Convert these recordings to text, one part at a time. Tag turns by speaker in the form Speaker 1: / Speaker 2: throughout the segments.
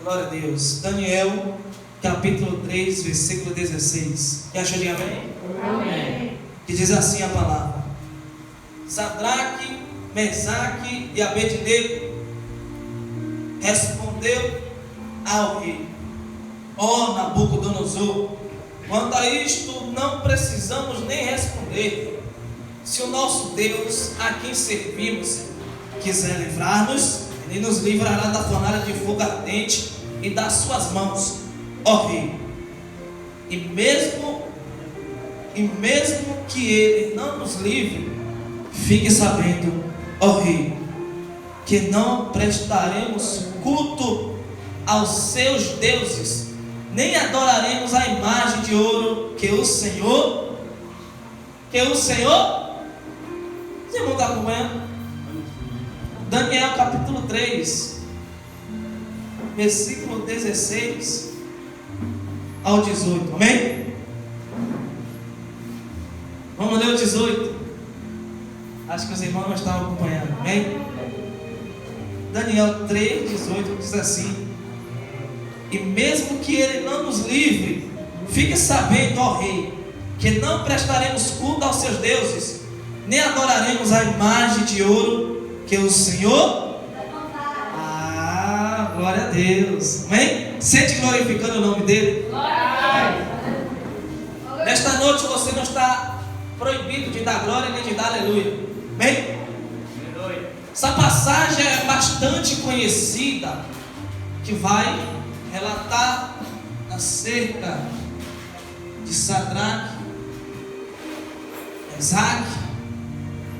Speaker 1: Glória a Deus. Daniel, capítulo 3, versículo 16. Quem achou de amém?
Speaker 2: Amém.
Speaker 1: Que diz assim a palavra: Sadraque, Mesaque e Abednego respondeu ao rei: ó Nabucodonosor, quanto a isto não precisamos nem responder. Se o nosso Deus, a quem servimos, quiser livrar-nos, Ele nos livrará da fornalha de fogo ardente e das suas mãos, ó rei. E mesmo que Ele não nos livre, fique sabendo, ó rei, que não prestaremos culto aos seus deuses, nem adoraremos a imagem de ouro que o Senhor, você não está acompanhando? Daniel capítulo 3, versículo 16 ao 18, amém? Vamos ler o 18. Acho que os irmãos não estavam acompanhando, amém? Daniel 3, 18 diz assim: e mesmo que Ele não nos livre, fique sabendo, ó rei, que não prestaremos culto aos seus deuses, nem adoraremos a imagem de ouro que o Senhor... glória a Deus, amém? Sente glorificando o nome dele. Nesta noite você não está proibido de dar glória nem de dar aleluia, amém? Essa passagem é bastante conhecida, que vai relatar acerca de Sadraque, Mesaque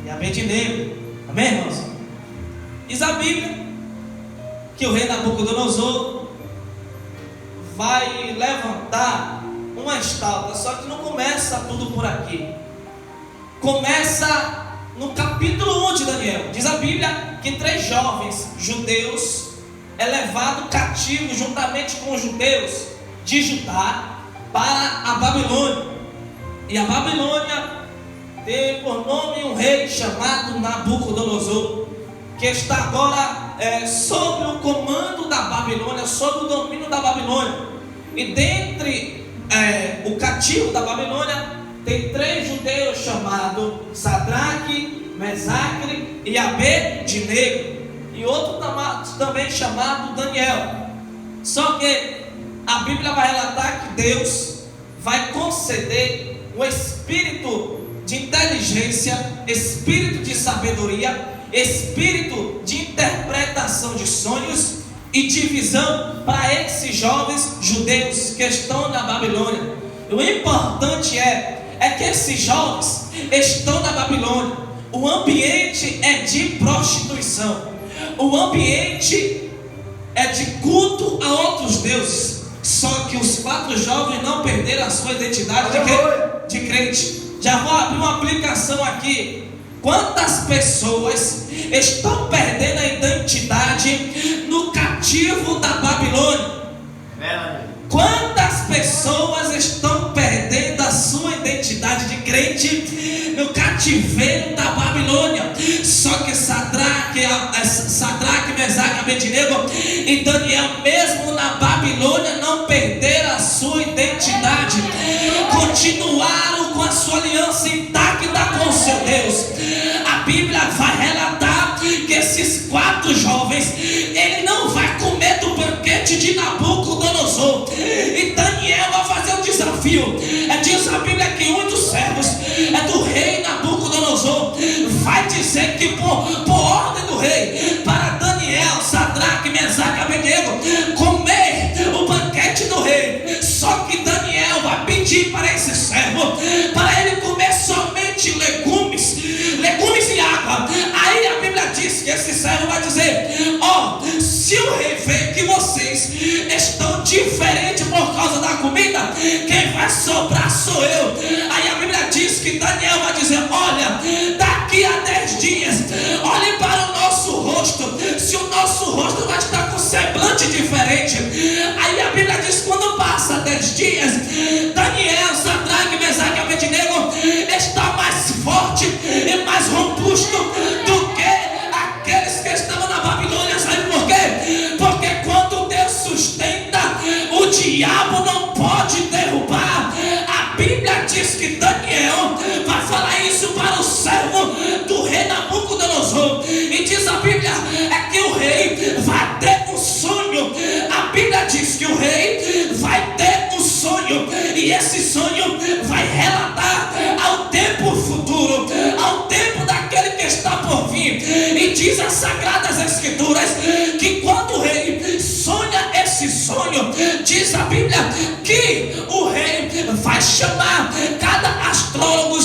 Speaker 1: e Abednego, amém, irmãos? Diz a Bíblia que o rei Nabucodonosor vai levantar uma estátua, só que não começa tudo por aqui. Começa no capítulo 1 de Daniel. Diz a Bíblia que 3 jovens judeus é levado cativo juntamente com os judeus de Judá para a Babilônia. E a Babilônia tem por nome um rei chamado Nabucodonosor, que está agora sob o comando da Babilônia, sob o domínio da Babilônia. E dentre o cativo da Babilônia tem 3 judeus chamados Sadraque, Mesaque e Abednego, e outro também chamado Daniel. Só que a Bíblia vai relatar que Deus vai conceder um espírito de inteligência, espírito de sabedoria, espírito de interpretação de sonhos e de visão para esses jovens judeus que estão na Babilônia. O importante é que esses jovens estão na Babilônia. O ambiente é de prostituição, o ambiente é de culto a outros deuses. Só que os 4 jovens não perderam a sua identidade de crente. Já vou abrir uma aplicação aqui. Quantas pessoas estão perdendo a identidade no cativo da Babilônia? Quantas pessoas estão perdendo a sua identidade de crente no cativeiro da Babilônia? Só que Sadraque, Mesaque, Abednego e Daniel, mesmo na Babilônia, não perderam a sua identidade, continuaram com a sua aliança intacta com o seu Deus. A Bíblia vai relatar que esses 4 jovens, ele não vai comer do banquete de Nabucodonosor. E Daniel vai fazer um desafio. Diz a Bíblia que um dos servos do rei Nabucodonosor vai dizer que por ordem do rei, para Daniel, Sadraque, Mesaque e Abednego comer o banquete do rei. Só que Daniel vai pedir para esse servo para ele comer somente legumes e água. Aí a Bíblia diz que esse servo vai dizer: se o rei vê que vocês estão diferentes por causa da comida, quem vai sobrar sou eu. Aí a Bíblia diz que Daniel vai dizer: olha, daqui a 10 dias, olhe para o nosso rosto, se o nosso rosto vai estar com semblante diferente. Aí a Bíblia diz que quando passa 10 dias, Daniel, Sadraque, Mesaque e Abednego está mais forte e mais robusto do que aqueles que estavam na Babilônia. Sabe por quê? Porque quando Deus sustenta que quando o rei sonha esse sonho, diz a Bíblia que o rei vai chamar cada astrólogo,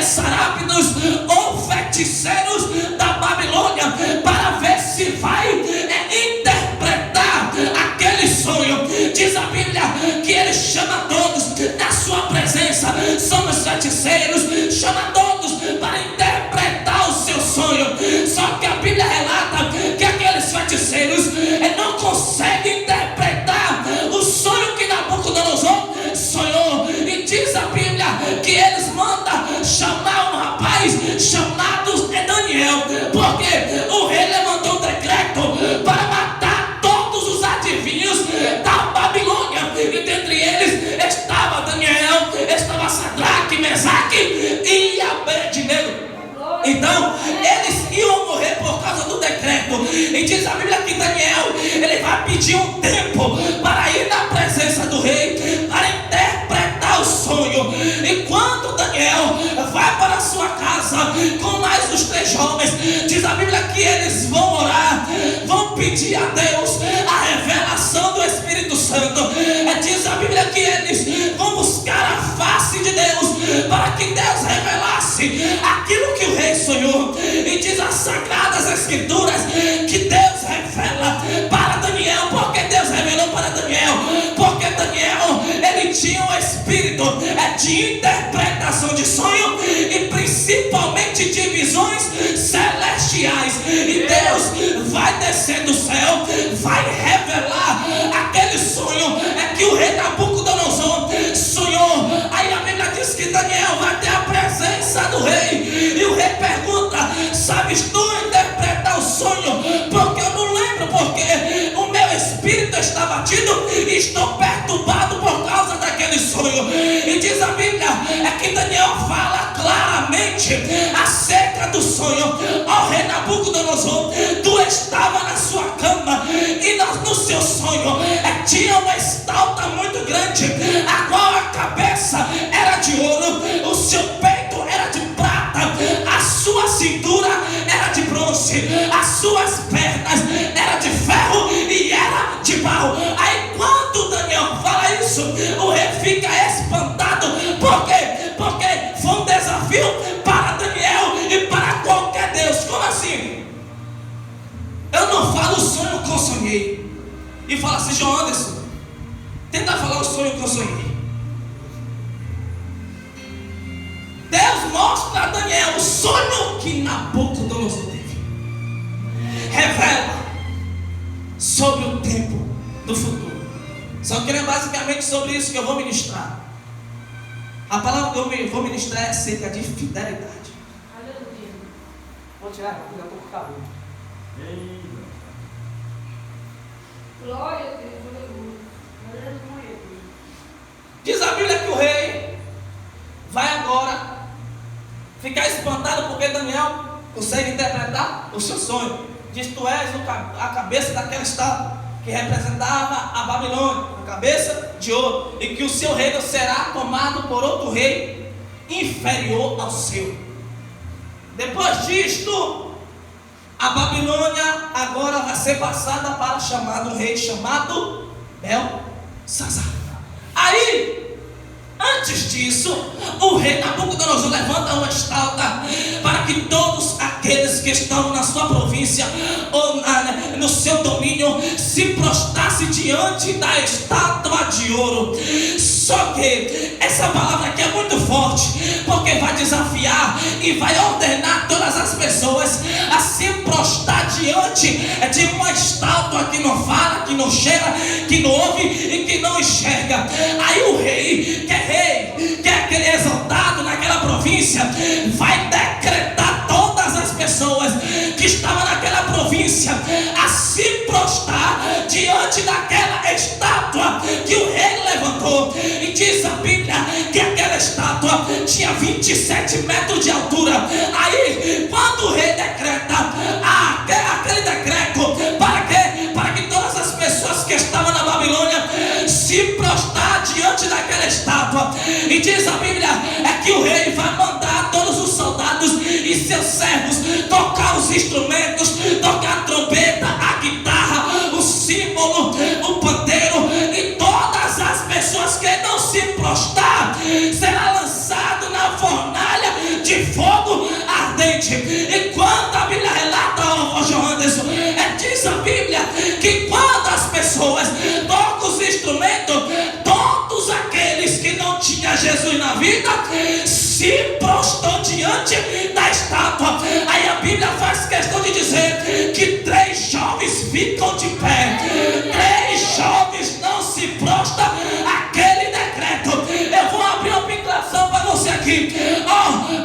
Speaker 1: sarápidos ou feiticeiros da Babilônia para ver se vai interpretar aquele sonho. Diz a Bíblia que ele chama todos na sua presença, são os feiticeiros, chama todos para interpretar o seu sonho. Só que a Bíblia relata que aqueles feiticeiros não conseguem interpretar o sonho que Nabucodonosor sonhou. E diz a Bíblia que eles mandam chamar um rapaz chamado Daniel, porque o rei levantou um decreto para matar todos os adivinhos da Babilônia, e dentre eles estava Daniel, estava Sadraque, Mesaque e Abednego. Então eles iam morrer por causa do decreto. E diz a Bíblia que Daniel, ele vai pedir um tempo para ir na presença do rei, para interpretar o sonho. E quando Daniel vai para a sua casa com mais os 3 jovens, diz a Bíblia que eles vão orar, vão pedir a Deus a revelação do Espírito Santo. Diz a Bíblia que eles vão buscar a face de Deus, para que Deus revelasse aquilo que o rei sonhou. E diz as Sagradas Escrituras que Deus revela para Daniel. Porque Deus revelou para Daniel? Porque Daniel, ele tinha um espírito de interpretação de sonho e principalmente de visões celestiais. E Deus vai descer do céu, vai revelar aquele sonho que o rei Nabucodonosor sonhou. Aí a Bíblia diz que Daniel vai ter a presença do rei, e o rei pergunta: sabes tu interpretar o sonho? Porque eu não lembro, porque o meu espírito está batido e estou perturbado por causa daquele sonho. E diz a Bíblia que Daniel fala claramente acerca do sonho ao rei Nabucodonosor. Tu estava na sua cama e no seu sonho tinha uma estátua muito grande, a qual a cabeça era de ouro, o seu peito era de prata, a sua cintura era de bronze, as suas pernas eram de ferro e era de barro. Aí quando Daniel fala isso, o rei fica espantado. Por quê? Porque foi um desafio para Daniel e para qualquer Deus. Como assim? Eu não falo o sonho que eu sonhei. E fala assim: João Anderson, tenta falar o sonho que eu sonhei. Deus mostra a Daniel o sonho que Nabucodonosor teve. Revela sobre o tempo do futuro. Só que é basicamente sobre isso que eu vou ministrar. A palavra que eu vou ministrar é acerca de fidelidade.
Speaker 2: Aleluia. Vou tirar, eu estou com o cabelo. Glória a Deus, aleluia.
Speaker 1: Diz a Bíblia que o rei vai agora ficar espantado porque Daniel consegue interpretar o seu sonho. Diz: tu és a cabeça daquela estátua que representava a Babilônia, a cabeça de ouro, e que o seu reino será tomado por outro rei inferior ao seu. Depois disto, a Babilônia agora vai ser passada para um rei chamado Belsazar. Aí, antes disso, o rei Nabucodonosor levanta uma estátua para que todos aqueles que estão na sua província ou no seu domínio se prostrassem diante da estátua de ouro. Só que essa palavra aqui é muito forte, porque vai desafiar e vai ordenar todas as pessoas a se prostrar diante de uma estátua que não fala, que não cheira, que não ouve e que não enxerga. Aí o rei, que é aquele exaltado naquela província, vai decretar todas as pessoas que estavam naquela província a se prostrar diante daquela estátua que o rei levantou. E diz a Bíblia que aquela estátua tinha 27 metros de altura. Aí quando o rei decreta aquele decreto, para quê? Para que todas as pessoas que estavam na Babilônia se prostrar diante daquela estátua. E diz a Bíblia que o rei vai mandar todos os soldados e seus servos tocar os instrumentos, tocar a trombeta, a guitarra, ficam de pé. 3 jovens não se prostam àquele decreto. Eu vou abrir uma declaração para você aqui.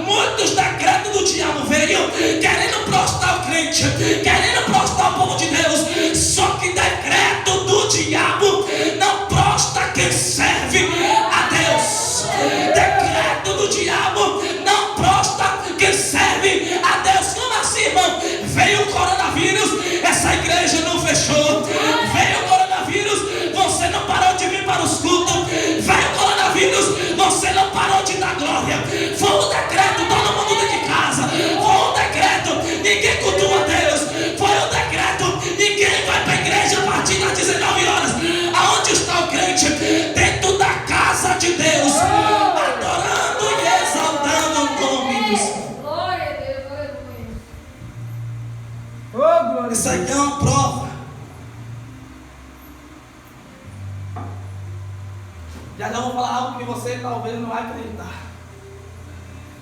Speaker 1: Muitos decretos do diabo veio querendo prostrar o crente, querendo prostrar o povo de Deus. Só que decreto do diabo não prostra quem serve a Deus. Decreto do diabo não prostra quem serve a Deus. Como assim, irmão? Veio o coronavírus, essa igreja não fechou. Veio o coronavírus, você não parou de vir para os cultos. Veio o coronavírus, você não parou de dar glória. Foi um decreto, todo mundo dentro de casa. Foi um decreto, ninguém cultua Deus. Foi um decreto, ninguém vai para a igreja a partir das 19 horas. Aonde está o crente? Dentro da casa de Deus, adorando e exaltando o nome do Senhor.
Speaker 3: Glória a Deus, aleluia.
Speaker 1: Isso aqui é uma prova. Já vou falar algo que você talvez não vai acreditar.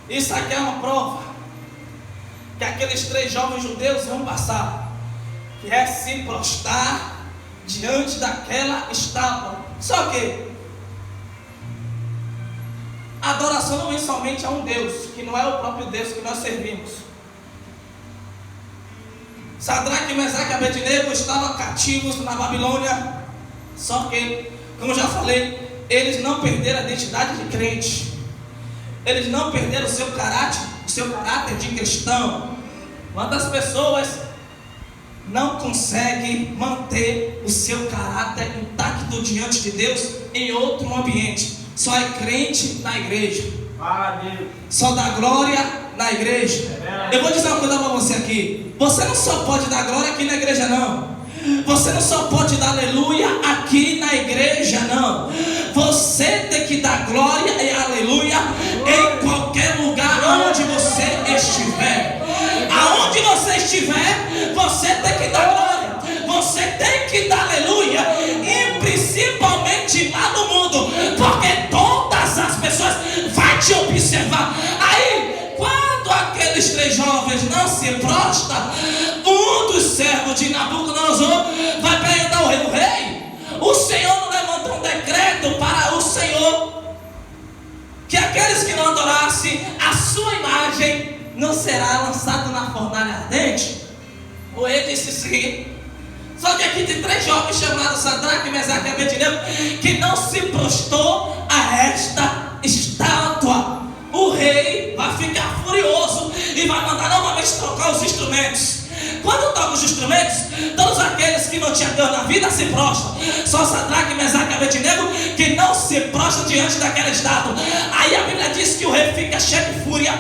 Speaker 1: Isso aqui é uma prova que aqueles 3 jovens judeus vão passar, que é se prostrar diante daquela estátua. Só que a adoração não é somente a um Deus, que não é o próprio Deus que nós servimos. Sadraque, Mesaque e Abednego estavam cativos na Babilônia. Só que, como eu já falei, eles não perderam a identidade de crente. Eles não perderam o seu caráter de cristão. Quantas pessoas não conseguem manter o seu caráter intacto diante de Deus em outro ambiente? Só é crente na igreja, só dá glória na igreja. Eu vou dizer uma coisa para você aqui. Você não só pode dar glória aqui na igreja, não. Você não só pode dar aleluia aqui na igreja, não. Você tem que dar glória e aleluia em qualquer lugar onde você estiver. Aonde você estiver, você tem que dar glória, você tem que dar aleluia. E principalmente lá no mundo, porque todas as pessoas vão te observar. Aí, quando aqueles 3 jovens não se prostram, um dos servos de Nabucodonosor vai perguntar ao rei: o rei, o Senhor não levantou um decreto para o Senhor que aqueles que não adorassem a sua imagem não será lançado na fornalha ardente? O rei disse sim. Só que aqui tem 3 jovens chamados Sadraque, Mesaque e Abednego que não se prostou a esta estátua. O rei vai ficar furioso e vai mandar novamente trocar os instrumentos. Quando toca os instrumentos, todos aqueles que não tinham Deus na vida se prostram. Só Sadraque, Mesaque e Abednego que não se prostram diante daquela estátua. Aí a Bíblia diz que o rei fica cheio de fúria,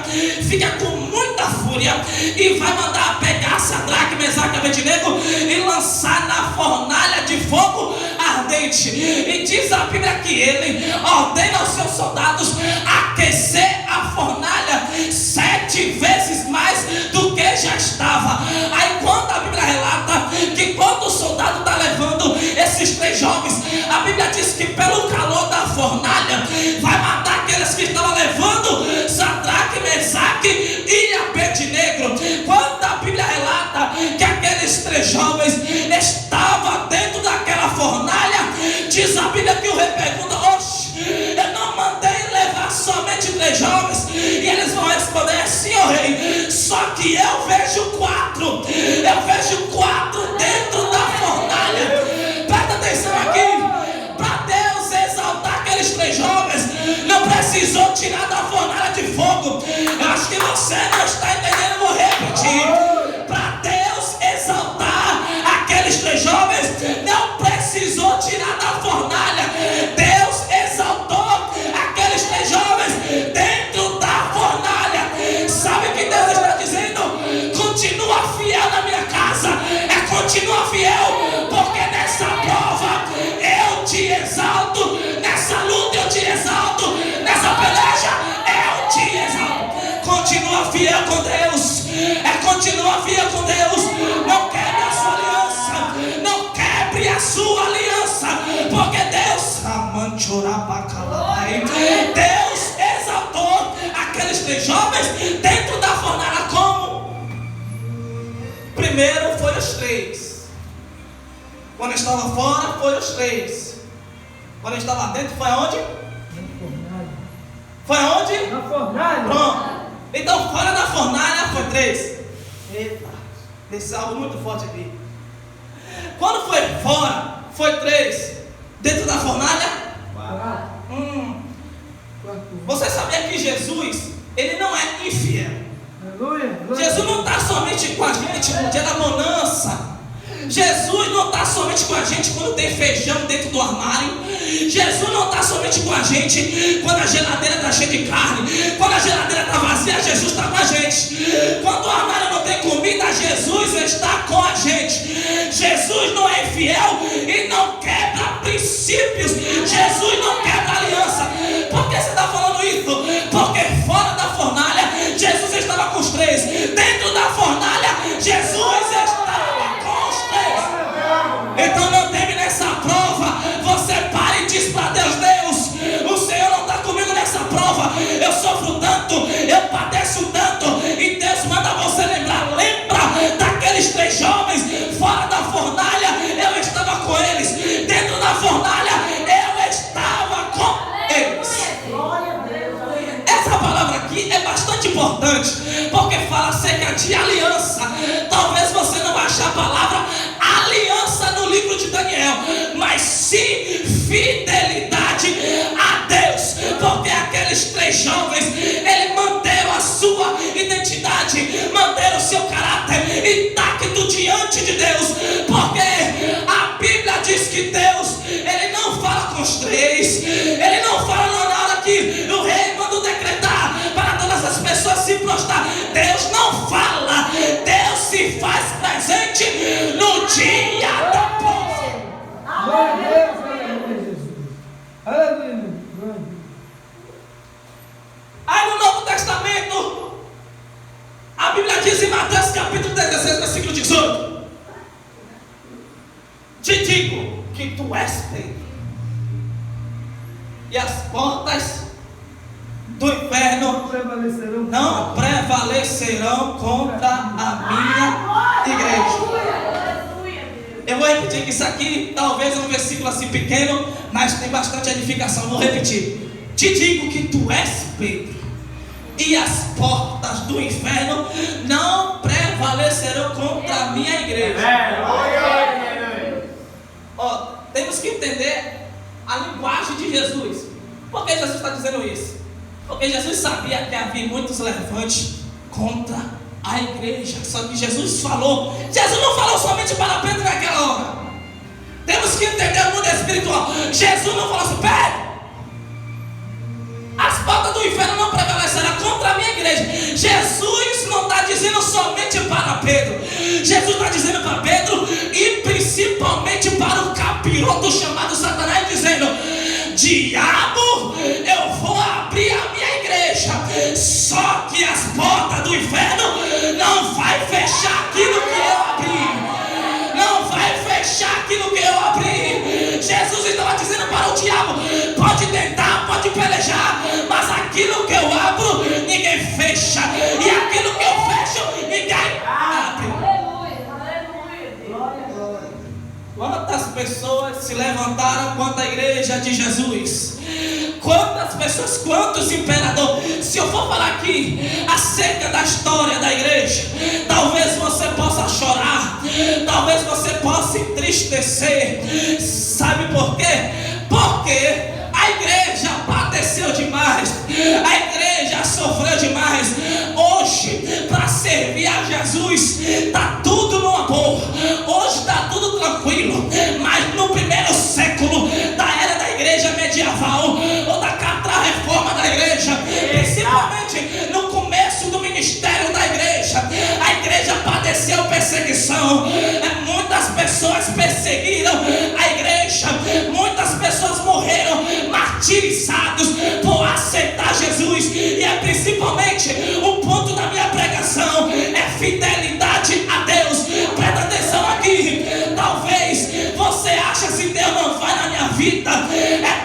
Speaker 1: fica com muita fúria, e vai mandar pegar Sadraque, Mesaque e Abednego e lançar na fornalha de fogo ardente. E diz a Bíblia que ele ordena aos seus soldados aquecer a fornalha 7 vezes mais do que já estava. Aí quando a Bíblia relata que quando o soldado está levando esses 3 jovens, a Bíblia diz que pelo calor da fornalha vai matar aqueles que estavam levando Sadraque, Mesaque e Abednego. Quando a Bíblia relata que aqueles 3 jovens estavam dentro daquela fornalha, diz a Bíblia que o rei pergunta: oxe, eu não mandei levar somente 3 jovens? E eles vão responder: sim, ó rei, só que eu vejo 4. Eu vejo 4 dentro da fornalha. Presta atenção aqui. Para Deus exaltar aqueles 3 jovens, não precisou tirar da fornalha de fogo. Eu acho que você não está entendendo, eu vou repetir. Para Deus exaltar aqueles 3 jovens, não precisou tirar da fornalha. Deus exaltou aqueles 3 jovens dentro da fornalha. Sabe o que Deus está dizendo? Continua fiel na minha casa. Continua fiel, porque nessa prova eu te exalto, nessa luta eu te exalto, nessa peleja eu te exalto. Continua fiel com Deus. Continua fiel com Deus. Não quebre a sua aliança, não quebre a sua aliança, porque Deus exaltou aqueles 3 jovens dentro da fornalha. Como? Primeiro foi os 3. Quando estava fora, foi os 3. Quando estava dentro, foi aonde? Foi aonde?
Speaker 2: Na fornalha.
Speaker 1: Pronto. Então, fora da fornalha, foi 3. Eita, desceu algo muito forte aqui. Quando foi fora, foi 3. Dentro da fornalha? Você sabia que Jesus, ele não é infiel.
Speaker 2: Aleluia.
Speaker 1: Jesus não está somente com a gente no dia da bonança. Jesus não está somente com a gente quando tem feijão dentro do armário. Jesus não está somente com a gente quando a geladeira está cheia de carne. Quando a geladeira está vazia, Jesus está com a gente. Quando o armário não tem comida, Jesus está com a gente. Jesus não é infiel e não quebra princípios. Jesus não quebra aliança. Por que você está falando isso? Porque fora da fornalha, Jesus estava com os 3. Dentro da fornalha, Jesus estava com os 3. Então não teme nessa prova. Você para e diz para Deus: Deus, o Senhor não está comigo nessa prova. Eu sofro tanto, eu padeço tanto. E Deus manda você lembrar. Lembra daqueles 3 jovens fora da fornalha? Eu estava com eles. Dentro da fornalha, eu estava com eles. Essa palavra aqui é bastante importante, porque fala acerca de aliança. Talvez você não ache a palavra aliança no livro de Daniel, mas sim fidelidade a Deus, porque aqueles 3 jovens, ele manteram a sua identidade, manteram o seu caráter intacto diante de Deus, porque a Bíblia diz que Deus, ele não fala com os 3, ele não fala na hora que o rei manda decretar para todas as pessoas se prostrar. Deus não fala, Deus se faz presente no dia da prova.
Speaker 2: Glória a Deus, aleluia, Jesus. Aleluia.
Speaker 1: Aí no Novo Testamento, a Bíblia diz em Mateus capítulo 16, versículo 18: te digo que tu és Pedro, e as portas do inferno não prevalecerão contra a minha igreja. Eu vou repetir que isso aqui talvez é um versículo assim pequeno, mas tem bastante edificação. Vou repetir: te digo que tu és Pedro, e as portas do inferno não prevalecerão contra a minha igreja. Temos que entender a linguagem de Jesus. Por que Jesus está dizendo isso? Porque Jesus sabia que havia muitos levantes contra a igreja. Só que Jesus não falou somente para Pedro naquela hora. Temos que entender o mundo espiritual. Jesus não falou assim: Pedro, as portas do inferno não prevalecerão contra a minha igreja. Jesus não está dizendo somente para Pedro. Jesus está dizendo para Pedro e principalmente para o capiroto chamado Satanás, dizendo: diabo, eu vou abrir a minha igreja, só que as portas do inferno não vai fechar aquilo que eu abri. Não vai fechar aquilo que eu abri. Jesus estava dizendo para o diabo: pode tentar, pode pelejar, mas aquilo que eu abro, ninguém fecha, e aquilo que eu fecho, ninguém abre. Quantas pessoas se levantaram contra a igreja de Jesus? Quantas pessoas, quantos imperadores? Se eu for falar aqui acerca da história da igreja, talvez você possa chorar, talvez você possa entristecer. Sabe por quê? Porque a igreja padeceu demais, a igreja sofreu demais. Hoje, para servir a Jesus, está tudo numa boa. Hoje está tudo tranquilo. Mas no primeiro século da era da igreja medieval, ou da contra-reforma da igreja, principalmente no começo do ministério da igreja, a igreja padeceu perseguição. Muitas pessoas perseguiram a igreja, muitas pessoas morreram martirizados por aceitar Jesus. E é principalmente o ponto da minha pregação, é fidelidade a Deus. Presta atenção aqui. Talvez você ache assim: Deus não vai na minha vida,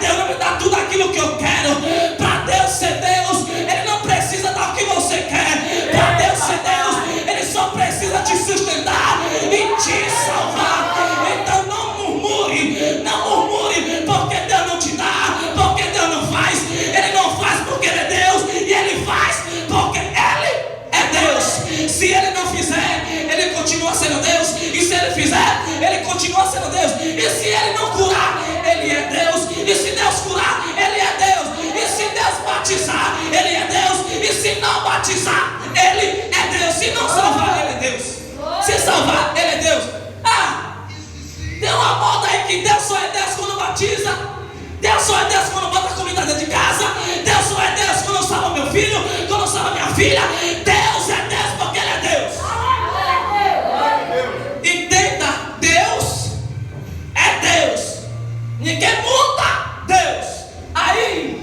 Speaker 1: Deus não me dá tudo aquilo que eu quero. Para Deus ser Deus, Ele não precisa dar o que você quer. Para Deus ser Deus, Ele só precisa te sustentar e te salvar. Então não sendo Deus. E se Ele não curar, Ele é Deus. E se Deus curar, Ele é Deus. E se Deus batizar, Ele é Deus. E se não batizar, Ele é Deus. Se não salvar, Ele é Deus. Se salvar, Ele é Deus. Tem uma moda aí que Deus só é Deus quando batiza. Deus só é Deus quando bota comida dentro de casa. Deus só é Deus quando salva meu filho, quando salva minha filha. Deus é Deus porque Ele é Deus. Entenda, Deus é Deus. Ninguém muda Deus. Aí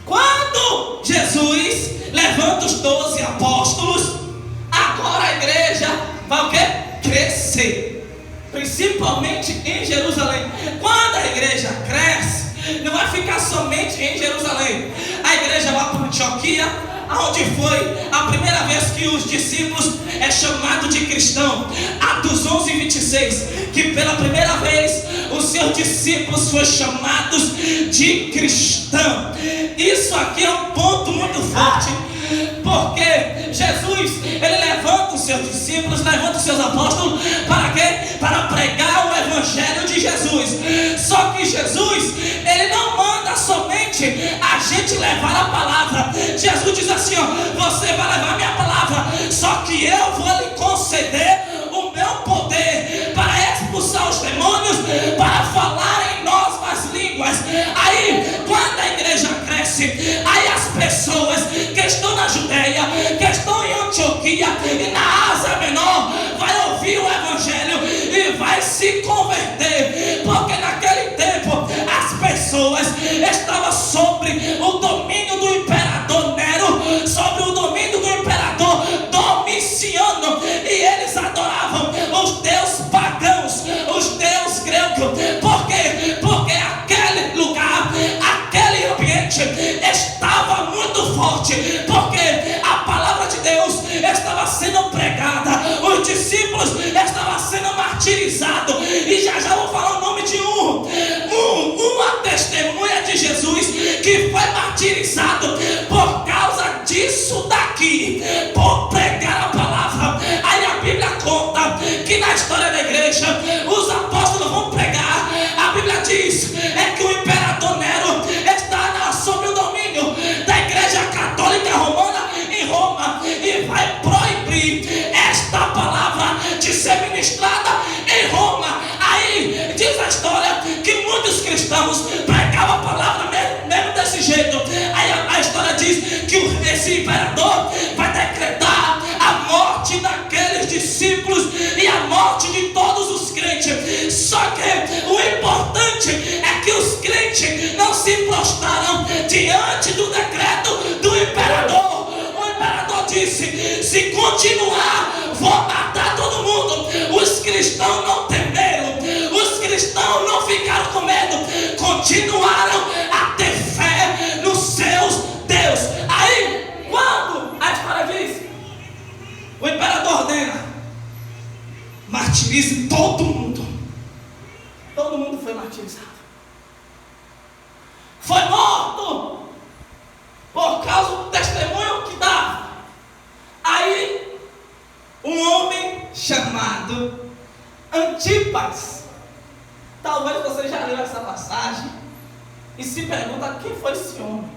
Speaker 1: quando Jesus levanta os 12 apóstolos, agora a igreja vai o quê? Crescer. Principalmente em Jerusalém. Quando a igreja cresce, não vai ficar somente em Jerusalém. A igreja vai para Antioquia, onde foi a primeira vez que os discípulos é chamado de cristão. Atos 11:26, que pela primeira vez os seus discípulos foram chamados de cristão. Isso aqui é um ponto muito forte, porque Jesus, Ele levanta os seus discípulos, levanta os seus apóstolos, para quê? Para pregar o evangelho de Jesus. Só que Jesus, Ele não manda somente a gente levar a palavra. Jesus diz assim, ó, você vai levar minha palavra, só que eu vou lhe conceder o meu poder para expulsar os demônios, para falar em novas línguas. Aí, quando a igreja cresce, aí as pessoas que estão na Judeia, que estão em Antioquia e na Ásia Menor, vai ouvir o evangelho e vai se converter, porque naquele tempo as pessoas estavam sobre o domínio do imperador Nero, sobre o domínio do imperador Domiciano, e eles adoravam os deuses pagãos, os deuses gregos. Por quê? Porque aquele lugar, aquele ambiente estava muito forte, porque a palavra de Deus estava sendo pregada, os discípulos estavam sendo martirizados. E já vou falar o nome de uma testemunha de Jesus que foi martirizado por causa disso daqui, por pregar a palavra. Aí a Bíblia conta que na história da igreja os apóstolos vão pregar. A Bíblia diz que o imperador Nero está sob o domínio da igreja católica romana em Roma, e vai proibir esta palavra de ser ministrada em Roma. Aí diz a história que muitos cristãos pregavam a palavra mesmo desse jeito. Aí a história diz que esse imperador vai decretar a morte daqueles discípulos e a morte de todos os crentes. Só que o importante é que os crentes não se prostraram diante do decreto do imperador. O imperador disse: se continuar, vou matar todo mundo. Os cristãos não temeram, os cristãos não ficaram com medo, continuaram a ter fé nos seus Deus. Aí, quando a história diz, o imperador ordena: martirize todo mundo. Todo mundo foi martirizado, foi morto por causa do testemunho que dava. Aí um homem chamado Antipas, talvez você já leu essa passagem e se pergunta quem foi esse homem.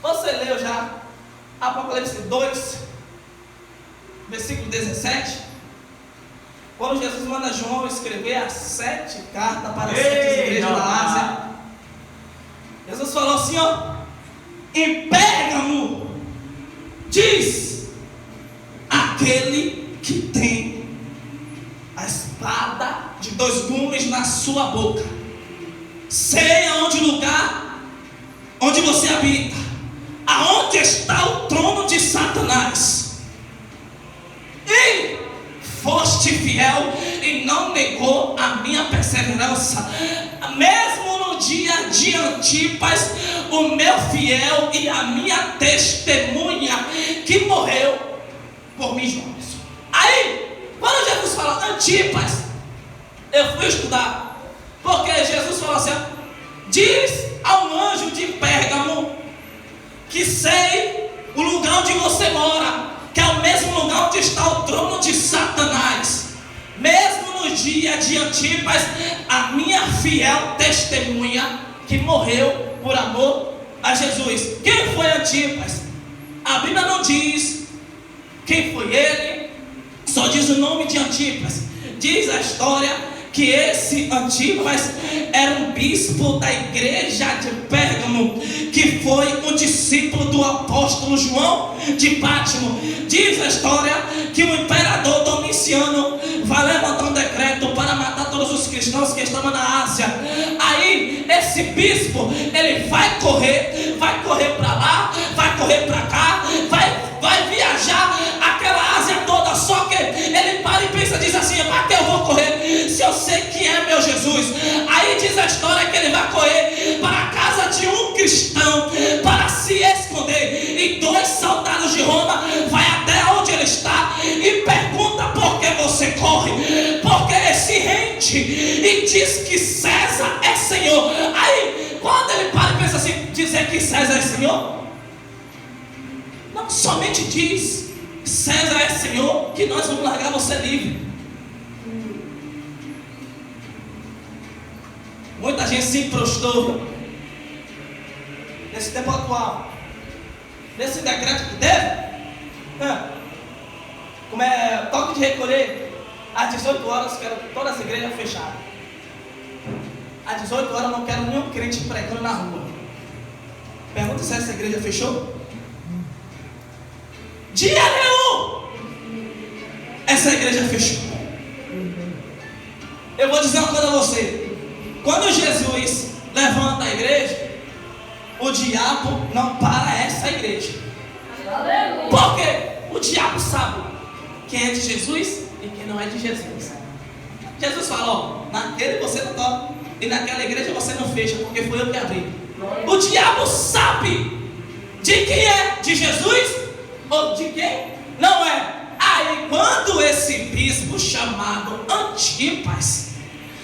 Speaker 1: Você leu já Apocalipse 2, versículo 17? Quando Jesus manda João escrever as 7 cartas para as 7 igrejas da Ásia, Jesus falou assim, ó: em Pérgamo diz aquele que tem a espada de 2 gumes na sua boca: sei aonde o lugar onde você habita, aonde está o trono de Satanás, e foste fiel e não negou a minha perseverança, mesmo no dia de Antipas, o meu fiel e a minha testemunha, que morreu por mim, João. Aí, quando Jesus fala Antipas, eu fui estudar, porque Jesus falou assim: diz ao anjo de Pérgamo que sei o lugar onde você dia de Antipas, a minha fiel testemunha que morreu por amor a Jesus. Quem foi Antipas? A Bíblia não diz quem foi ele, só diz o nome de Antipas. Diz a história que esse Antipas era um bispo da igreja de Pérgamo, que foi um discípulo do apóstolo João de Pátimo. Diz a história que o imperador Domiciano vai levantar um decreto para matar todos os cristãos que estavam na Ásia. Aí esse bispo, ele vai correr para lá, vai correr para cá, vai viajar aquela Ásia toda. Só que ele para e pensa, diz assim: para que eu vou correr se eu sei que é meu Jesus? Aí diz a história que ele vai correr para a casa de um cristão para se esconder, e 2 soldados de Roma vai até onde ele está e pergunta: por que você corre? Porque ele se rende e diz que César é Senhor. Aí quando ele para e pensa assim, dizer que César é Senhor, não somente diz César é Senhor, que nós vamos largar você livre. Muita gente se prostrou nesse tempo atual, nesse decreto que teve, como é toque de recolher às 18 horas, quero todas as igrejas fechadas. Às 18 horas eu não quero nenhum crente pregando na rua. Pergunta se essa igreja fechou. Dia nenhum essa igreja fechou. Eu vou dizer uma coisa a você: quando Jesus levanta a igreja, o diabo não para essa igreja. Por quê? O diabo sabe quem é de Jesus e quem não é de Jesus. Jesus fala: ó, naquele você não toca, e naquela igreja você não fecha, porque foi eu que abri. O diabo sabe de quem é de Jesus ou de quem não é. Aí quando esse bispo chamado Antipas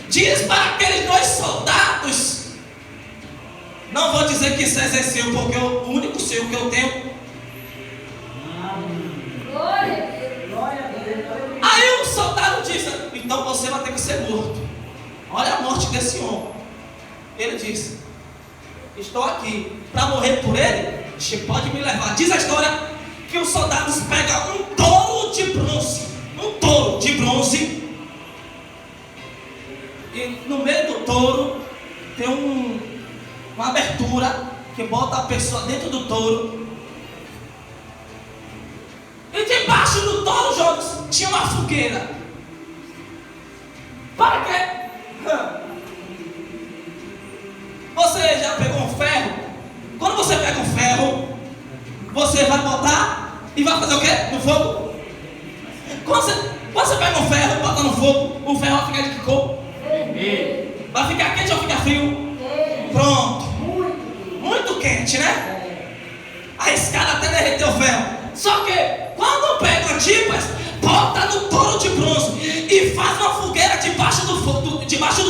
Speaker 1: diz para aqueles 2 soldados, não vou dizer que César é seu, porque é o único seu que eu tenho. Aí o soldado diz: então você vai ter que ser morto. Olha a morte desse homem. Ele disse: estou aqui para morrer por ele, você pode me levar. Diz a história que os soldados pegam um touro de bronze, e no meio do touro tem uma abertura que bota a pessoa dentro do touro, e debaixo do touro, Jonas, tinha uma fogueira. Para quê? Você já pegou um ferro? Quando você pega um ferro, você vai botar e vai fazer o quê? No fogo? Quando você pega um ferro e bota no fogo, o ferro vai ficar de que cor? Vai ficar quente ou ficar frio? Pronto. Muito quente, né? A escada até derreteu o ferro. Só que quando pega Antipas, bota no touro de bronze e faz uma fogueira debaixo do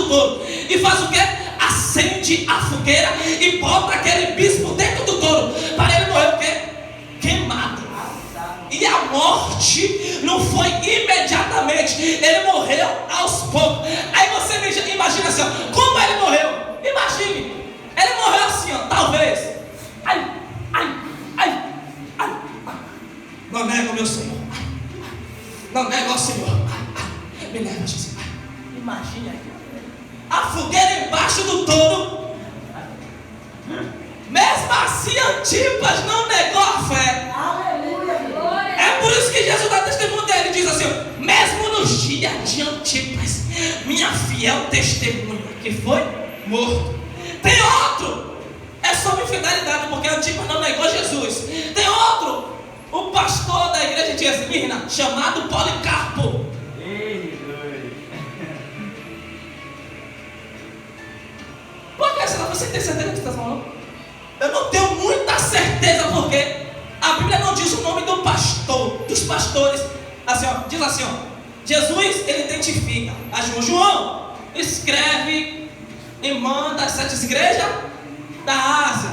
Speaker 1: touro. E faz o quê? Acende a fogueira e bota aquele bispo dentro do touro, para ele morrer o quê? Queimado. E a morte não foi imediatamente, ele morreu aos poucos. Aí você imagina assim, ó, como ele morreu? Imagine, ele morreu assim, ó, talvez. Ai. Não nego o meu Senhor. Não nego ao Senhor. Me leva, Jesus. Imagina aí. A fogueira embaixo do touro. Mesmo assim, Antipas não negou a fé. É por isso que Jesus dá testemunho dele. Diz assim: mesmo nos dias de Antipas, minha fiel testemunha, que foi morto. Tem outro, é sobre fidelidade, porque Antipas não negou Jesus. Tem outro, o pastor da igreja de Esmirna, chamado Policarpo. Por que será? Você tem certeza do que está falando? Eu não tenho muita certeza, porque a Bíblia não diz o nome do pastor, dos pastores. Assim, ó, diz assim, ó, Jesus, ele identifica a João, escreve e manda as 7 igrejas da Ásia,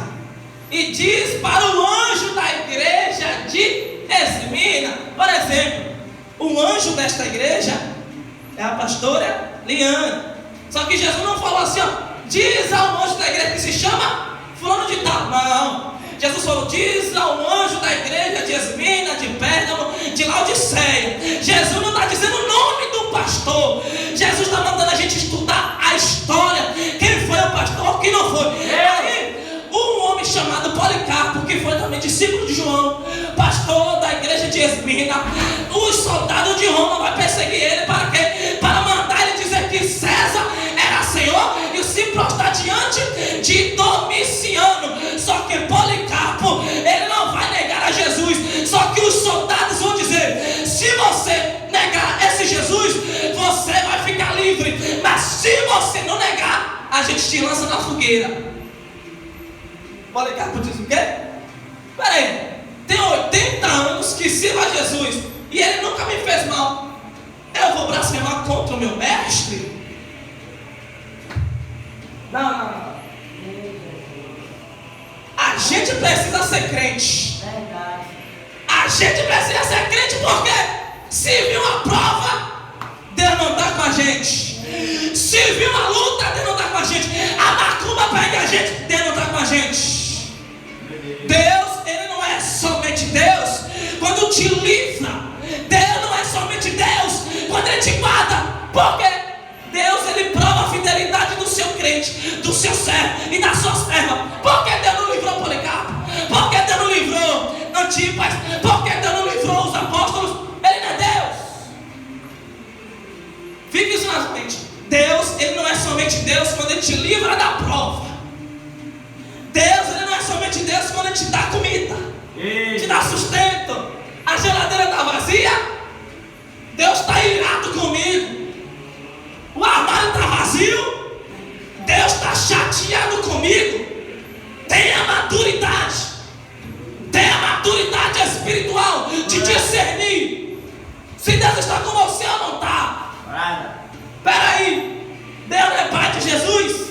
Speaker 1: e diz para o anjo da igreja de Esmirna, por exemplo, o anjo desta igreja é a pastora Liane. Só que Jesus não falou assim, ó, diz ao anjo da igreja que se chama fulano de tal. Não. Jesus falou, diz ao anjo da igreja de Esmina, de Pérgamo, de Laodiceia. Jesus não está dizendo o nome do pastor. Jesus está mandando a gente estudar a história. Quem foi o pastor, quem não foi. Aí, um homem chamado Policarpo, que foi também discípulo de João, pastor da igreja de Esmina, os soldados de Roma vão perseguir ele para quê? Para mandar ele dizer que César era Senhor e se prostrar diante de Domiciano. Só que Policarpo, ele não vai negar a Jesus. Só que os soldados vão dizer, se você negar esse Jesus, você vai ficar livre. Mas se você não negar, a gente te lança na fogueira. Policarpo diz o quê? Peraí, tem 80 anos que sirvo a Jesus e ele nunca me fez mal. Eu vou blasfemar contra o meu mestre? Não. A gente precisa ser crente. A gente precisa ser crente porque se viu uma prova, Deus não está com a gente. Se viu uma luta, Deus não está com a gente. A macumba pega a gente, Deus não está com a gente. Deus, Ele não é somente Deus quando te livra. Deus não é somente Deus quando Ele te guarda. Porque Deus, Ele prova a fidelidade do seu crente, do seu servo e da sua serva. Por que Deus não livrou Policarpo? Por que Deus não livrou Antipas? Por que Deus não livrou os apóstolos? Ele não é Deus. Fique isso na mente. Deus, Ele não é somente Deus quando Ele te livra da prova. Deus, Ele não é somente Deus quando Ele te dá comida, te dá sustento. A geladeira está vazia, Deus está irado comigo. O armário está vazio, Deus está chateado comigo. Tenha maturidade espiritual de discernir se Deus está com você ou não está. Peraí, Deus não é pai de Jesus?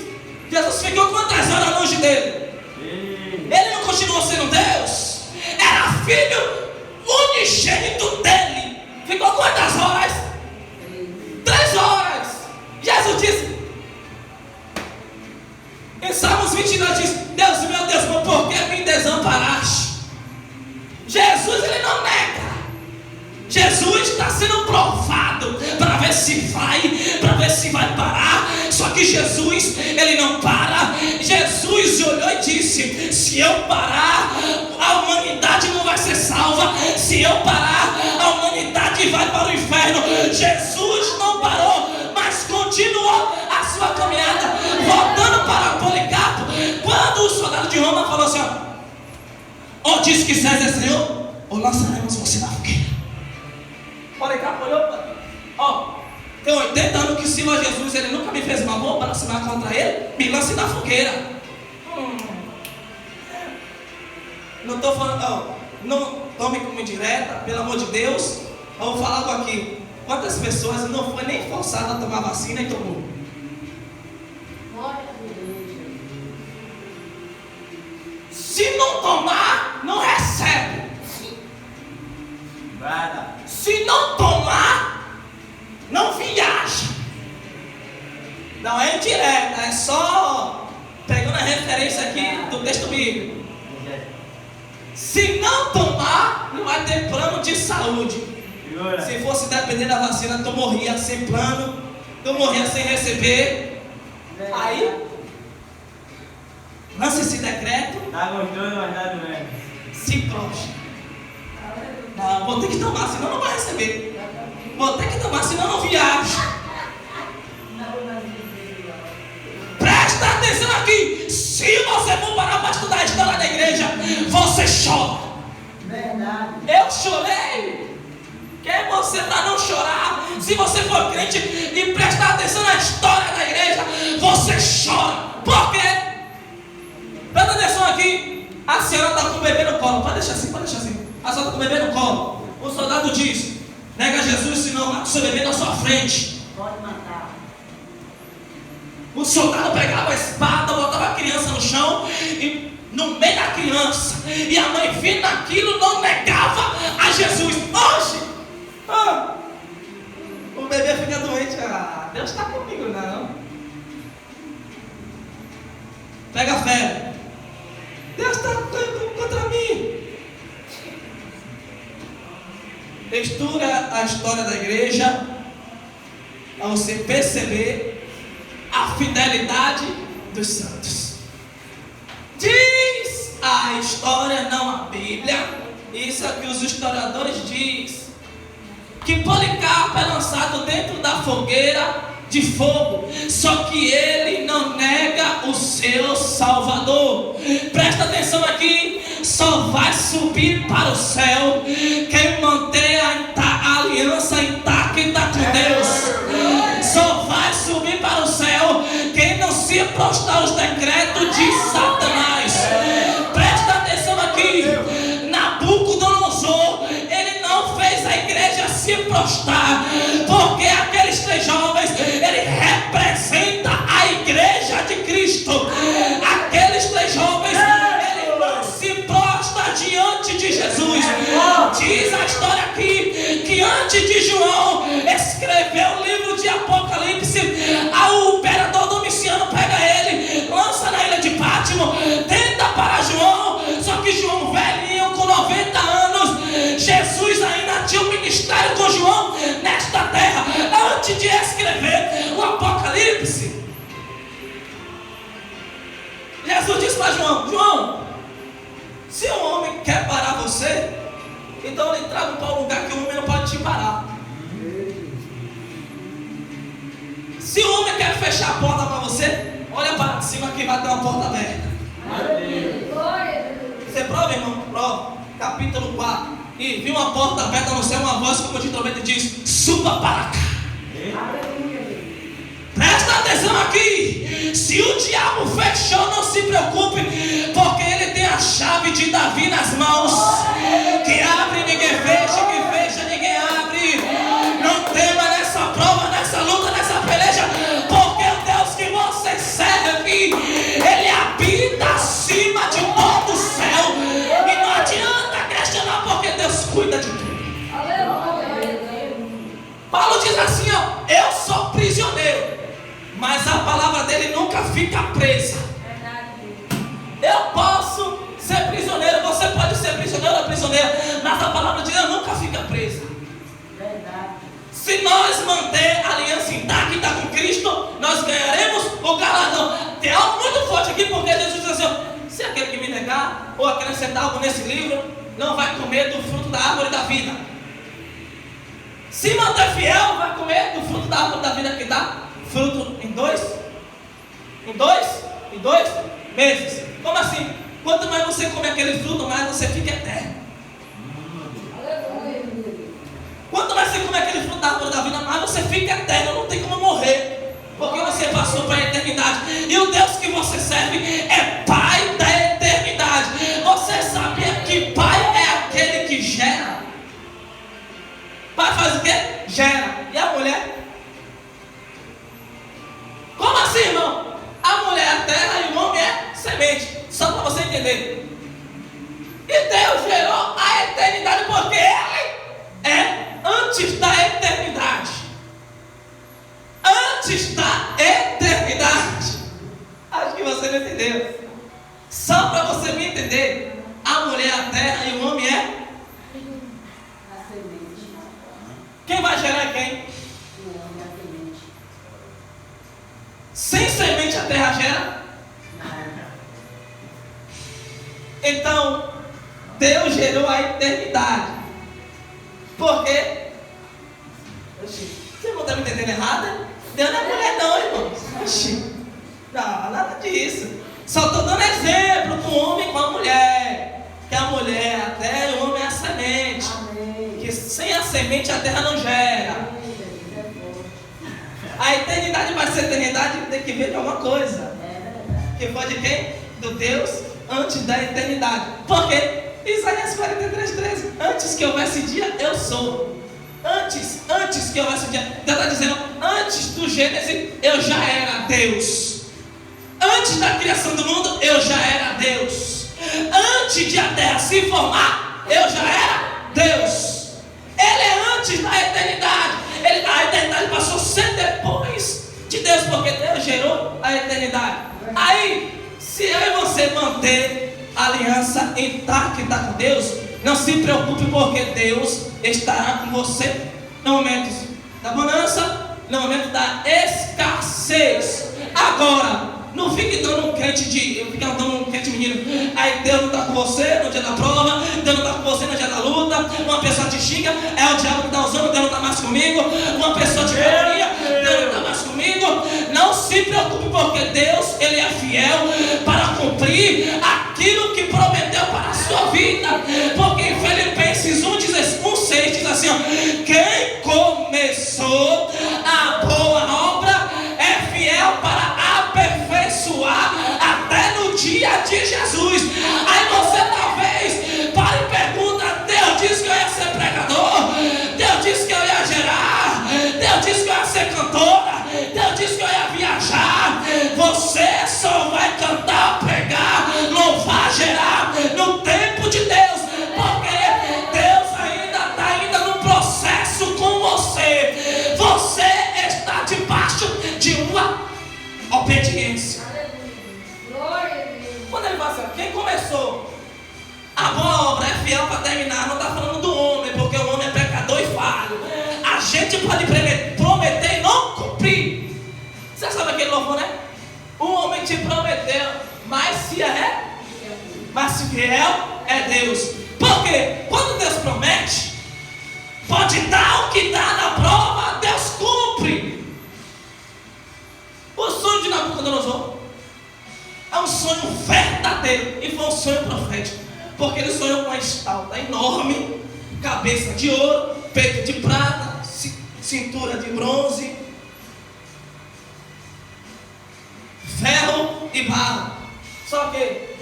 Speaker 1: Jesus ficou quantas horas longe dele? Ele não continuou sendo Deus? Era filho unigênito dele. Ficou quantas horas? 3 horas. Jesus disse em Salmos 22, diz, Deus meu, por que me desamparaste? Jesus, Ele não nega. Jesus está sendo provado para ver se vai parar. Só que Jesus, Ele não para. Jesus olhou e disse, se eu parar, a humanidade não vai ser salva. Se eu parar, a humanidade vai para o inferno. Jesus não parou, mas continuou a sua caminhada, voltando para Policarpo. Quando o soldado de Roma falou assim, ou diz que César é Senhor, ou lançaremos você na fogueira. Policarpo olhou para mim. Tem 80 anos que sirvo a Jesus, Ele nunca me fez mal, vou blasfemar contra Ele, me lance na fogueira. Não estou falando, não tome como indireta, pelo amor de Deus. Eu vou falar algo aqui. Quantas pessoas não foi nem forçada a tomar vacina e tomou? Se não tomar, não recebe. Se não tomar, não viaja. Não é indireta, é só pegando a referência aqui do texto bíblico. Se não tomar, não vai ter plano de saúde. Se fosse depender da vacina, tu morria sem plano, tu morria sem receber. Aí, lança esse decreto.
Speaker 4: Tá gostoso, mas tá doendo.
Speaker 1: Se prostra. Não, vou ter que tomar, senão não vai receber. Vou ter que tomar, senão não viaja. Presta atenção aqui. Se você for parar para estudar a história da igreja, você chora.
Speaker 2: Verdade.
Speaker 1: Eu chorei. Quem é você para não chorar? Se você for crente e prestar atenção na história da igreja, você chora. Por quê? Presta atenção aqui. A senhora está com o bebê no colo. Pode deixar assim, pode deixar assim. A senhora está com o bebê no colo. O soldado diz, nega Jesus, senão mata o seu bebê na sua frente.
Speaker 2: Pode matar.
Speaker 1: O soldado pegava a espada, botava a criança no chão e no meio da criança. E a mãe vendo aquilo não negava a Jesus. Hoje, o bebê fica doente. Deus está comigo. estuda a história da igreja, para você perceber a fidelidade dos santos. Diz a história, não a Bíblia, isso é o que os historiadores dizem, que Policarpo é lançado dentro da fogueira de fogo, só que ele não nega o seu Salvador. Presta atenção aqui, só vai subir para o céu quem mantém a aliança intacta com Deus. Só vai subir para o céu quem não se prostrar aos decretos de Satanás. Presta atenção aqui, Nabucodonosor, ele não fez a igreja se prostrar, porque aqueles 3 jovens, ele representa a igreja de Cristo. Aqueles 3 jovens, ele não se prostra diante de Jesus. Diz a história aqui que antes de João escrever o livro de Apocalipse, o imperador Domiciano pega ele, lança na ilha de Pátimo, tenta parar João, só que João velhinho com 90 anos, Jesus ainda tinha um ministério com João nesta terra, antes de escrever o Apocalipse. Jesus disse para João: João, se um homem quer parar você, então ele traga para um lugar que o homem não pode te parar. Se o homem quer fechar a porta para você, olha para cima que vai ter uma porta aberta. Você prova, irmão? Prova. Capítulo 4. E viu uma porta aberta no céu, uma voz como de trombeta diz: suba para cá. Presta atenção aqui. Se o diabo fechou, não se preocupe, porque ele tem a chave de Davi nas mãos. Que abre, ninguém fecha, que fecha, ninguém abre. Não tema nessa prova, nessa luta, nessa peleja, porque o Deus que você serve, ele habita acima de todo o céu. E não adianta questionar, porque Deus cuida de tudo. Paulo diz assim, ó: eu sou prisioneiro, mas a palavra dele nunca fica presa. Eu posso ser prisioneiro, você pode ser prisioneiro ou prisioneira, mas a palavra de Deus nunca fica presa. Se nós manter a aliança intacta com Cristo, nós ganharemos o galardão. Tem algo muito forte aqui, porque Jesus diz assim: se aquele que me negar ou acrescentar algo nesse livro, não vai comer do fruto da árvore da vida. Se manter fiel, vai comer do fruto da árvore da vida, que dá fruto em dois meses. Como assim? Quanto mais você comer aquele fruto, mais você fica eterno. Quanto mais você comer aquele fruto da árvore da vida, mais você fica eterno. Não tem como morrer, porque você passou para a eternidade. E o Deus que você serve é Pai da eternidade. Você sabia que Pai é aquele que gera? Pai faz o quê? Gera. E a mulher? Como assim, irmão? A mulher é a terra e o homem é semente. Só para você entender. E Deus gerou a eternidade porque Ele é antes da eternidade. Antes da eternidade. Acho que você não entendeu. Só para você me entender, a mulher é a terra e o homem é
Speaker 3: a semente.
Speaker 1: Quem vai gerar quem?
Speaker 3: O homem é a semente.
Speaker 1: Sem semente a terra gera? Então, Deus gerou a eternidade. Por quê? Você não está me entendendo errado? Deus não é mulher não, irmãos. Não, nada disso. Só estou dando exemplo com o homem e com a mulher. Que a mulher é a terra e o homem é a semente.
Speaker 3: Amém.
Speaker 1: Que sem a semente a terra não gera. A eternidade vai ser eternidade, tem que ver de alguma coisa. Que foi de quem? Do Deus antes da eternidade. Por quê? Isaías 43:13. Antes que houvesse dia, eu sou. Antes que houvesse dia. Deus está dizendo, antes do Gênesis, eu já era Deus. Antes da criação do mundo, eu já era Deus. Antes de a terra se formar, eu já era Deus. Ele é antes da eternidade. A eternidade passou a ser depois de Deus, porque Deus gerou a eternidade. Aí, se eu e você manter a aliança intacta com Deus, Não se preocupe, porque Deus estará com você no momento da bonança, no momento da escassez. Agora, não fique dando um crente menino. Aí Deus não está com você no dia da prova, Deus não está com você no dia da luta. Uma pessoa te xinga, é o diabo que está usando, Deus não está mais comigo. Uma pessoa te carinha, Deus não está mais comigo. Não se preocupe, porque Deus, Ele é fiel para cumprir aquilo que prometeu para a sua vida. Porque em Filipenses 1:6 diz assim, ó, quem começou a boa obra é fiel para aperfeiçoar até no dia de Jesus. Aí você talvez pare e pergunta: Deus disse que eu ia ser pregador, Deus disse que eu ia gerar, Deus disse que eu ia ser cantora, Deus disse que eu ia viajar. Você só vai cantar, pregar, louvar, gerar no tempo de Deus, porque Deus ainda está no processo com você. Você está debaixo de uma obediência. Quando ele fala assim, quem começou a boa obra é fiel para terminar. Não está falando do homem, porque o homem é pecador e falho. A gente pode prometer e não cumprir. Você sabe aquele louvor, né? O homem te prometeu, mas se fiel é Deus. Porque quando Deus promete, pode dar o que dá na prova, Deus cumpre. O sonho de Nabucodonosor é um sonho verdadeiro, e foi um sonho profético, porque ele sonhou com uma estalta enorme, cabeça de ouro, peito de prata, cintura de bronze, ferro e barro. Só que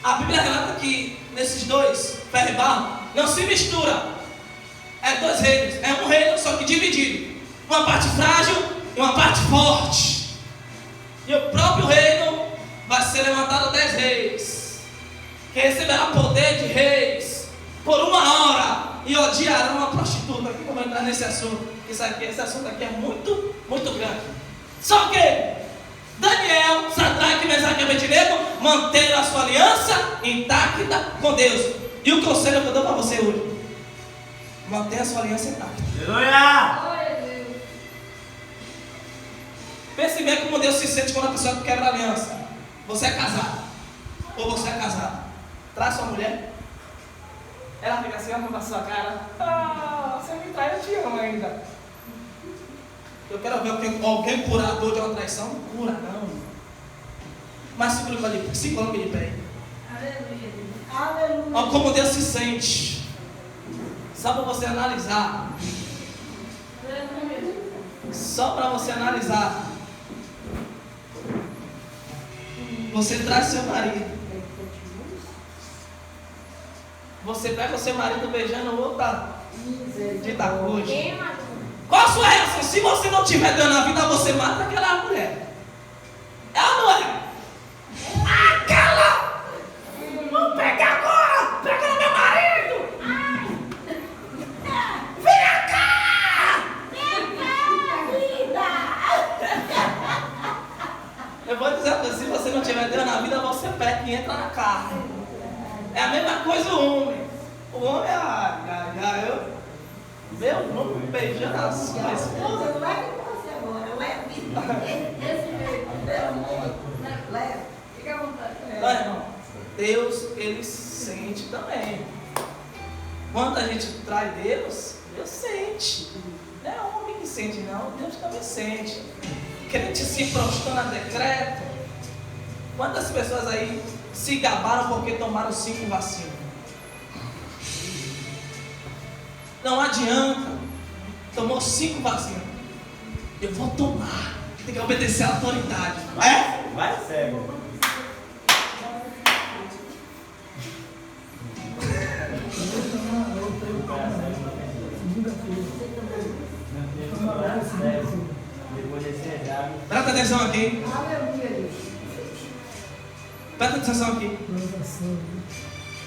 Speaker 1: a Bíblia relata que nesses dois, ferro e barro, não se mistura. É dois reinos, é um reino só que dividido, uma parte frágil e uma parte forte. E o próprio reino vai ser levantado 10 reis, que receberá poder de reis por 1 hora, e odiarão uma prostituta. Aqui eu vou entrar nesse assunto. Esse assunto aqui é muito, muito grande. Só que Daniel, Sadraque, Mesaque e Abednego manteram a sua aliança intacta com Deus. E o conselho que eu dou para você hoje: mantenha a sua aliança intacta.
Speaker 4: Aleluia!
Speaker 1: Pense bem como Deus se sente quando a pessoa quebra a aliança. Você é casado, ou você é casado, traz sua mulher, ela fica assim, olhando na sua cara: ah, você me trai, eu te amo ainda. Eu quero ver alguém curador de uma traição. Não cura, não. Mas se coloque de pé.
Speaker 3: Aleluia.
Speaker 1: Olha como Deus se sente. Só para você analisar. Só para você analisar. Você traz seu marido. Você pega o seu marido beijando outra de Itacoji. Qual a sua reação? Se você não tiver dando a vida, você mata aquela mulher. É ou não é? Aquela! Vamos pegar agora! Pega no meu marido! Vem cá! Eu vou dizer que se você não tiver dando a vida, você peca e entra na carne. É a mesma coisa o homem. O homem é meu nome beijando a sua esposa.
Speaker 3: Não é com você agora, leve. Leve. Fica à vontade.
Speaker 1: Não, irmão. Deus, Ele sente também. Quando a gente trai Deus, Deus sente. Não é o homem que sente, não. Deus também sente. Crente se prostrando a decreto. Quantas pessoas aí se gabaram porque tomaram 5 vacinas? Não adianta. Tomou 5 vacinas. Eu vou tomar. Tem que obedecer à autoridade. É?
Speaker 4: Vai cego.
Speaker 1: Presta atenção aqui.
Speaker 3: Aleluia.
Speaker 1: Presta atenção aqui.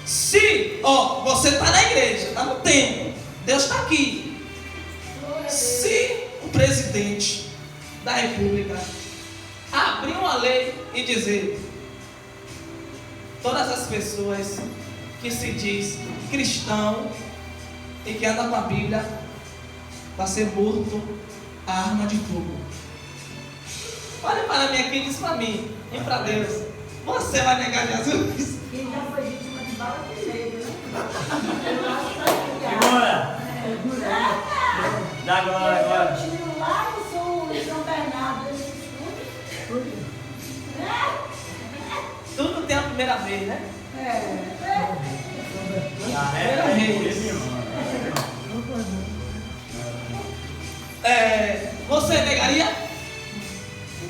Speaker 1: Se, você está na igreja, está no templo, Deus está aqui. Se o presidente da república abrir uma lei e dizer: todas as pessoas que se diz cristão e que anda com a Bíblia vai ser morto a arma de fogo. Olha para mim aqui e diz para mim e para Deus: você vai negar Jesus?
Speaker 3: Quem já foi vítima de bala de medo, né?
Speaker 4: Segura! Dá agora,
Speaker 3: Eu
Speaker 4: agora.
Speaker 3: tiro lá no sul, em São Bernardo, esse escudo.
Speaker 1: Tudo tem a primeira vez, né?
Speaker 4: Ah,
Speaker 1: Primeira vez. Você negaria?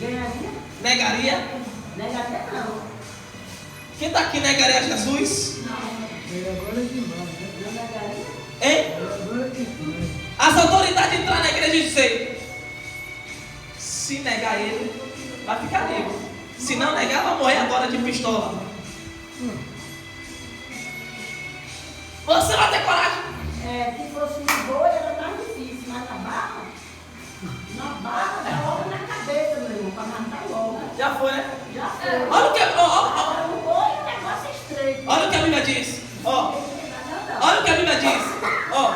Speaker 3: Ganharia?
Speaker 1: Negaria?
Speaker 3: Negaria não.
Speaker 1: Quem está aqui negaria Jesus?
Speaker 3: Não negaria?
Speaker 1: Hein? As autoridades entrar na igreja e dizer: se negar ele, vai ficar negro. Se não negar, vai morrer agora de pistola. Você vai ter coragem?
Speaker 3: Se fosse um boi era mais difícil, mas na barra dá logo na cabeça, meu irmão, para matar logo.
Speaker 1: Já foi, né?
Speaker 3: Já foi.
Speaker 1: Olha o que,
Speaker 3: Agora um boi o negócio é estreito.
Speaker 1: olha o que a Bíblia diz. Ó, olha o que a Bíblia diz. Ó,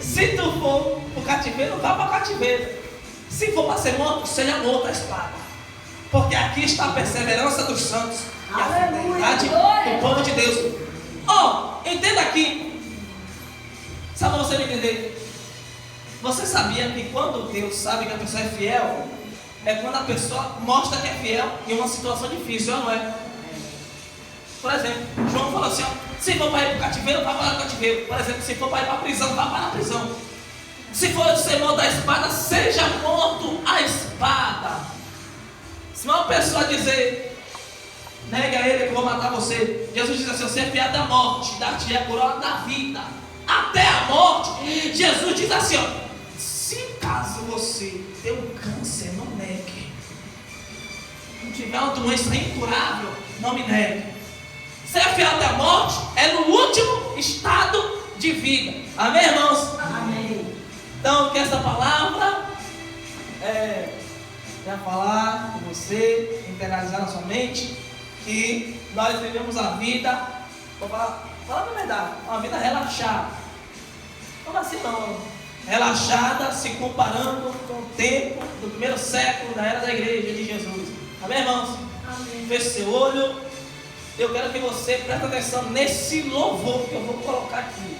Speaker 1: se tu for pro cativeiro, vá para o cativeiro. Se for para ser morto, seja morto a espada. Porque aqui está a perseverança dos santos e a fidelidade do povo de Deus. Ó, entenda aqui. Só para você me entender. Você sabia que quando Deus sabe que a pessoa é fiel, é quando a pessoa mostra que é fiel em uma situação difícil, não é? Por exemplo, João falou assim: ó, se for para ir para o cativeiro, vá para o cativeiro. Por exemplo, se for para ir para a prisão, vá para a prisão. Se for ser morto a espada, seja morto a espada. Se uma pessoa dizer: nega ele que eu vou matar você, Jesus diz assim: você é fiel da morte, dar-te a coroa da vida, até a morte. Jesus diz assim: ó, se caso você ter um câncer, não negue. Não tiver uma doença incurável, não me negue. Ser fiel até a morte é no último estado de vida. Amém, irmãos?
Speaker 3: Amém.
Speaker 1: Então, que essa palavra vai falar com você, internalizar na sua mente, que nós vivemos a vida, vou falar a verdade, uma vida relaxada. Como assim não? Relaxada, se comparando com o tempo do primeiro século da era da igreja de Jesus. Amém, irmãos?
Speaker 3: Amém.
Speaker 1: Feche seu olho. Eu quero que você preste atenção nesse louvor que eu vou colocar aqui.